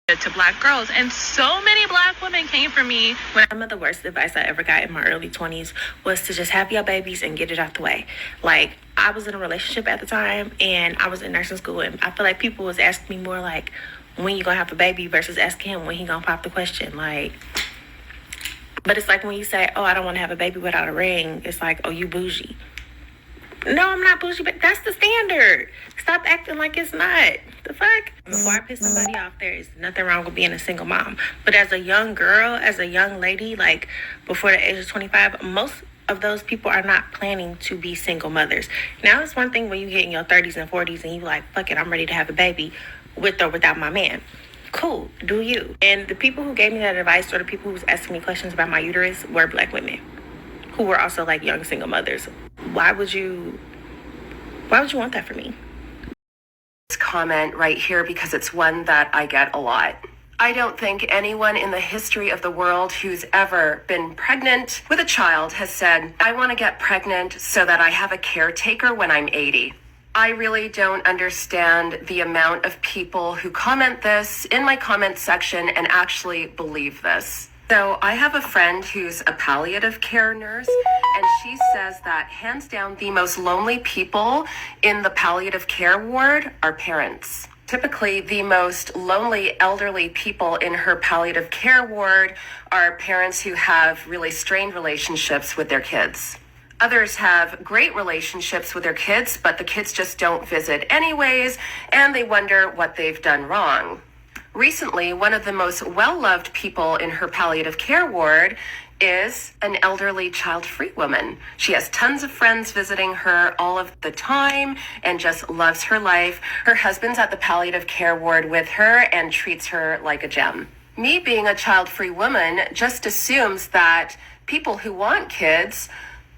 to Black girls. And so many Black women came for me when some of the worst advice I ever got in my early 20s was to just have your babies and get it out the way. Like, I was in a relationship at the time and I was in nursing school, and I feel like people was asking me more like, when you gonna have a baby versus asking him when he gonna pop the question. Like, but it's like when you say, oh, I don't want to have a baby without a ring, it's like, oh, you bougie. No, I'm not bougie, but that's the standard. Stop acting like it's not. The fuck? Before I piss somebody off, there is nothing wrong with being a single mom. But as a young girl, as a young lady, like before the age of 25, most of those people are not planning to be single mothers. Now, it's one thing when you get in your 30s and 40s and you like, fuck it, I'm ready to have a baby with or without my man. Cool, do you. And the people who gave me that advice, or the people who was asking me questions about my uterus, were Black women who were also like young single mothers. Why would you want that for me? This comment right here, because it's one that I get a lot. I don't think anyone in the history of the world who's ever been pregnant with a child has said, I want to get pregnant so that I have a caretaker when I'm 80. I really don't understand the amount of people who comment this in my comment section and actually believe this. So I have a friend who's a palliative care nurse, and she says that hands down the most lonely people in the palliative care ward are parents. Typically, the most lonely elderly people in her palliative care ward are parents who have really strained relationships with their kids. Others have great relationships with their kids, but the kids just don't visit anyways, and they wonder what they've done wrong. Recently, one of the most well-loved people in her palliative care ward is an elderly child-free woman. She has tons of friends visiting her all of the time and just loves her life. Her husband's at the palliative care ward with her and treats her like a gem. Me, being a child-free woman, just assumes that people who want kids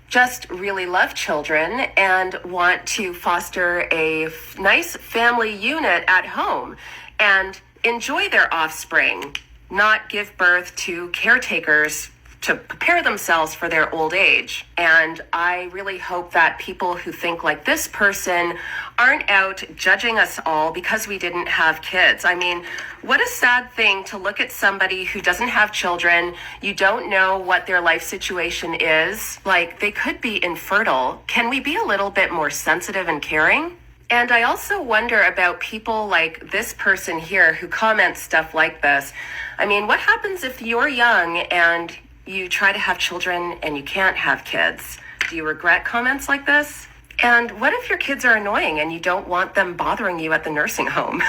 just really love children and want to foster a nice family unit at home and enjoy their offspring, not give birth to caretakers to prepare themselves for their old age. And I really hope that people who think like this person aren't out judging us all because we didn't have kids. I mean, what a sad thing to look at somebody who doesn't have children. You don't know what their life situation is. Like, they could be infertile. Can we be a little bit more sensitive and caring? And I also wonder about people like this person here who comments stuff like this. I mean, what happens if you're young and you try to have children and you can't have kids? Do you regret comments like this? And what if your kids are annoying and you don't want them bothering you at the nursing home?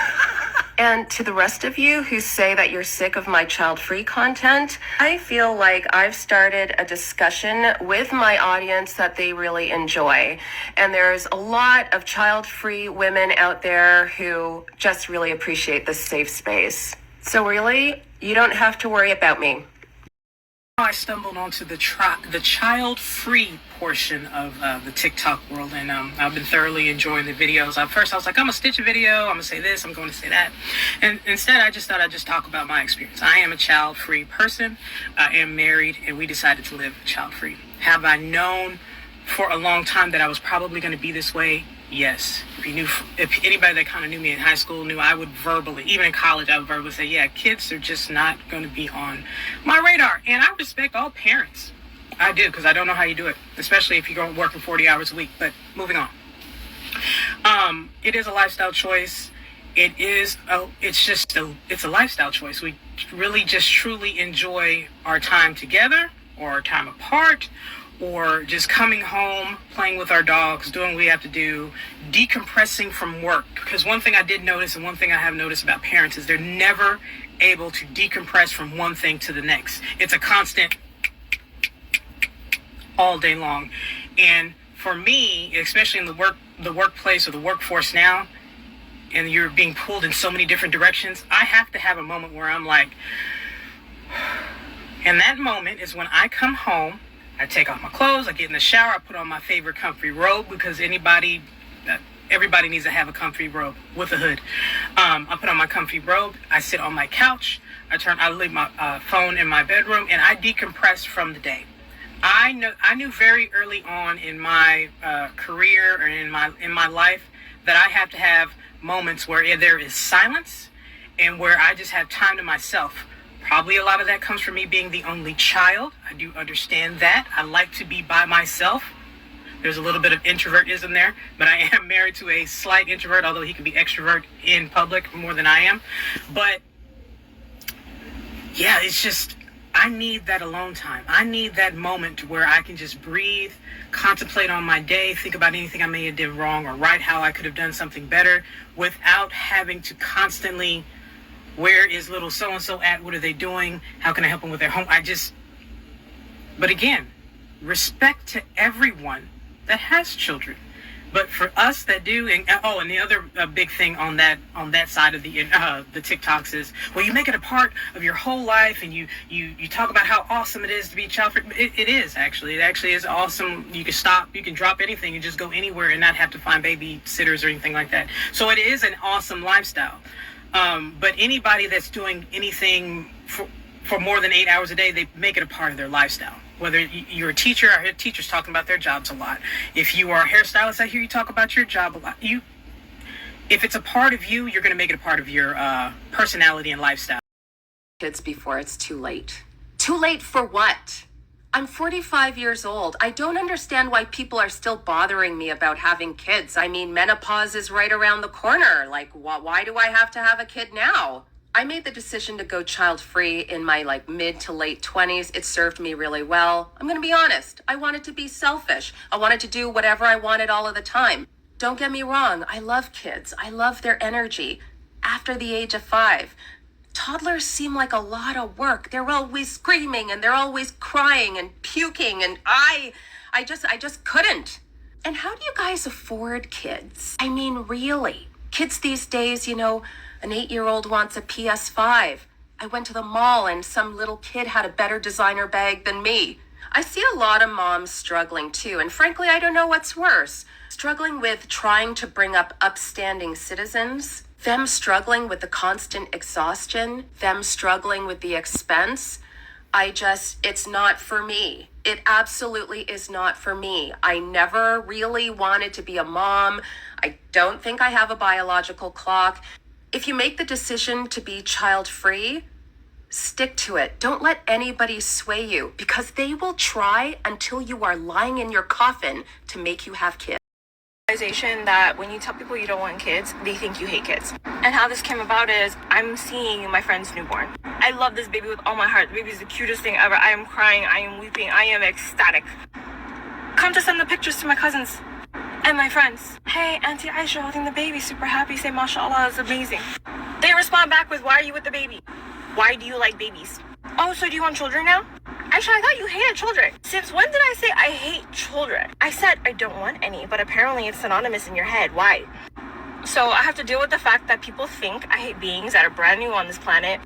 And to the rest of you who say that you're sick of my child-free content, I feel like I've started a discussion with my audience that they really enjoy. And there's a lot of child-free women out there who just really appreciate this safe space. So really, you don't have to worry about me. I stumbled onto the child-free portion of the TikTok world, and I've been thoroughly enjoying the videos. At first, I was like, I'm going to stitch a video, I'm going to say this, I'm going to say that. And instead, I just thought I'd just talk about my experience. I am a child-free person. I am married, and we decided to live child-free. Have I known for a long time that I was probably going to be this way? Yes. If anybody that kind of knew me in high school knew, I would verbally, even in college, I would verbally say, yeah, kids are just not going to be on my radar. And I respect all parents. I do, because I don't know how you do it, especially if you're working 40 hours a week. But moving on. It is a lifestyle choice. It's a lifestyle choice. We really just truly enjoy our time together or our time apart, or just coming home, playing with our dogs, doing what we have to do, decompressing from work. Because one thing I did notice, and one thing I have noticed about parents, is they're never able to decompress from one thing to the next. It's a constant all day long. And for me, especially in the workplace or the workforce now, and you're being pulled in so many different directions, I have to have a moment where I'm like, and that moment is when I come home, I take off my clothes, I get in the shower, I put on my favorite comfy robe, because everybody needs to have a comfy robe with a hood. I put on my comfy robe, I sit on my couch, I leave my phone in my bedroom, and I decompress from the day. I knew very early on in my career or in my life that I have to have moments where there is silence and where I just have time to myself. Probably a lot of that comes from me being the only child. I do understand that. I like to be by myself. There's a little bit of introvertism there, but I am married to a slight introvert, although he can be extrovert in public more than I am. But yeah, it's just, I need that alone time. I need that moment where I can just breathe, contemplate on my day, think about anything I may have did wrong or right, how I could have done something better without having to constantly, where is little so-and-so at? What are they doing? How can I help them with their home? But again, respect to everyone that has children. But for us that do, and the other big thing on that side of the TikToks is, well, you make it a part of your whole life, and you talk about how awesome it is to be child-free. It is actually. It actually is awesome. You can stop, you can drop anything and just go anywhere and not have to find babysitters or anything like that. So it is an awesome lifestyle. But anybody that's doing anything for more than 8 hours a day, they make it a part of their lifestyle. Whether you're a teacher, I hear teachers talking about their jobs a lot. If you are a hairstylist, I hear you talk about your job a lot. If it's a part of you, you're going to make it a part of your personality and lifestyle. Kids before it's too late. Too late for what? I'm 45 years old. I don't understand why people are still bothering me about having kids. I mean, menopause is right around the corner. Like, why do I have to have a kid now? I made the decision to go child-free in my mid to late 20s. It served me really well. I'm going to be honest. I wanted to be selfish. I wanted to do whatever I wanted all of the time. Don't get me wrong. I love kids. I love their energy. After the age of 5, toddlers seem like a lot of work. They're always screaming and they're always crying and puking, and I just couldn't. And how do you guys afford kids? I mean, really? Kids these days, an 8-year-old wants a PS5. I went to the mall and some little kid had a better designer bag than me. I see a lot of moms struggling too, and frankly, I don't know what's worse. Struggling with trying to bring up upstanding citizens, them struggling with the constant exhaustion, them struggling with the expense. It's not for me. It absolutely is not for me. I never really wanted to be a mom. I don't think I have a biological clock. If you make the decision to be child-free, stick to it. Don't let anybody sway you, because they will try until you are lying in your coffin to make you have kids. That when you tell people you don't want kids, they think you hate kids. And how this came about is I'm seeing my friend's newborn. I love this baby with all my heart. The baby is the cutest thing ever. I am crying, I am weeping, I am ecstatic. Come to send the pictures to my cousins and my friends. Hey, Auntie Aisha holding the baby, super happy, say mashallah, it's amazing. They respond back with, why are you with the baby? Why do you like babies? Oh, so do you want children now? Aisha, I thought you hated children. Since when did I say I hate children? I said I don't want any, but apparently it's synonymous in your head. Why? So I have to deal with the fact that people think I hate beings that are brand new on this planet,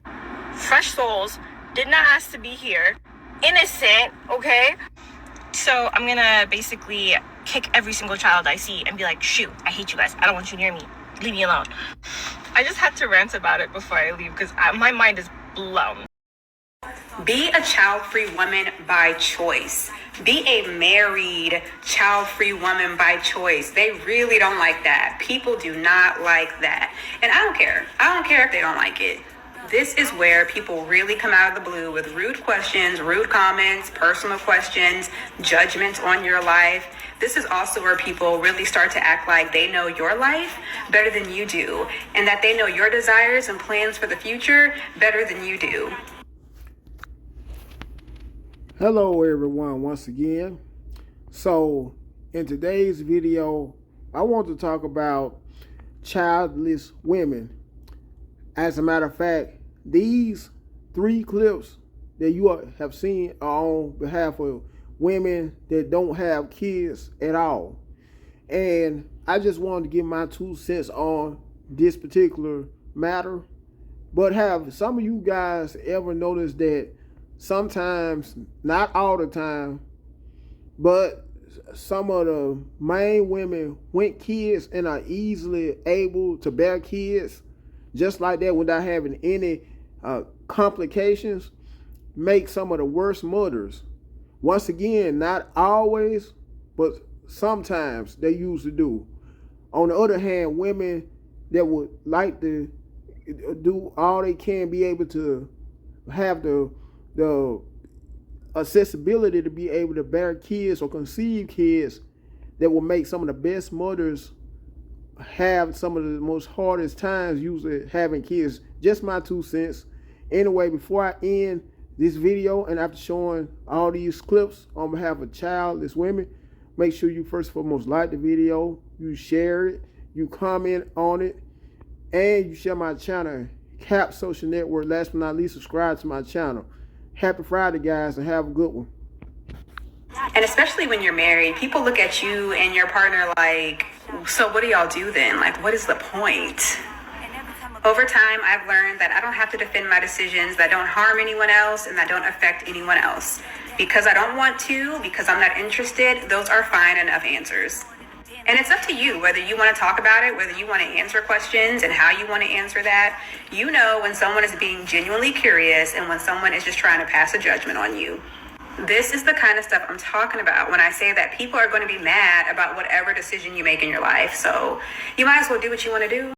fresh souls, did not ask to be here, innocent, okay? So I'm gonna basically kick every single child I see and be like, shoot, I hate you guys. I don't want you near me. Leave me alone. I just had to rant about it before I leave because my mind is blown. Be a child-free woman by choice. Be a married child-free woman by choice. They really don't like that. People do not like that. And I don't care. I don't care if they don't like it. This is where people really come out of the blue with rude questions, rude comments, personal questions, judgments on your life. This is also where people really start to act like they know your life better than you do, and that they know your desires and plans for the future better than you do. Hello everyone, once again. So in today's video, I want to talk about childless women. As a matter of fact, these 3 clips that you have seen are on behalf of women that don't have kids at all. And I just wanted to give my 2 cents on this particular matter. But have some of you guys ever noticed that sometimes, not all the time, but some of the main women with kids and are easily able to bear kids just like that without having any complications, make some of the worst mothers? Once again, not always, but sometimes they usually do. On the other hand, women that would like to do all they can, be able to have the accessibility to be able to bear kids or conceive kids that will make some of the best mothers have some of the most hardest times usually having kids. Just my 2 cents. Anyway, before I end this video and after showing all these clips on behalf of childless women, make sure you first and foremost like the video, you share it, you comment on it, and you share my channel, Cap Social Network. Last but not least, subscribe to my channel. Happy Friday, guys, and have a good one. And especially when you're married, people look at you and your partner like, so what do y'all do then? Like, what is the point? Over time, I've learned that I don't have to defend my decisions that don't harm anyone else and that don't affect anyone else. Because I don't want to, because I'm not interested, those are fine enough answers. And it's up to you whether you want to talk about it, whether you want to answer questions and how you want to answer that. You know when someone is being genuinely curious and when someone is just trying to pass a judgment on you. This is the kind of stuff I'm talking about when I say that people are going to be mad about whatever decision you make in your life. So you might as well do what you want to do.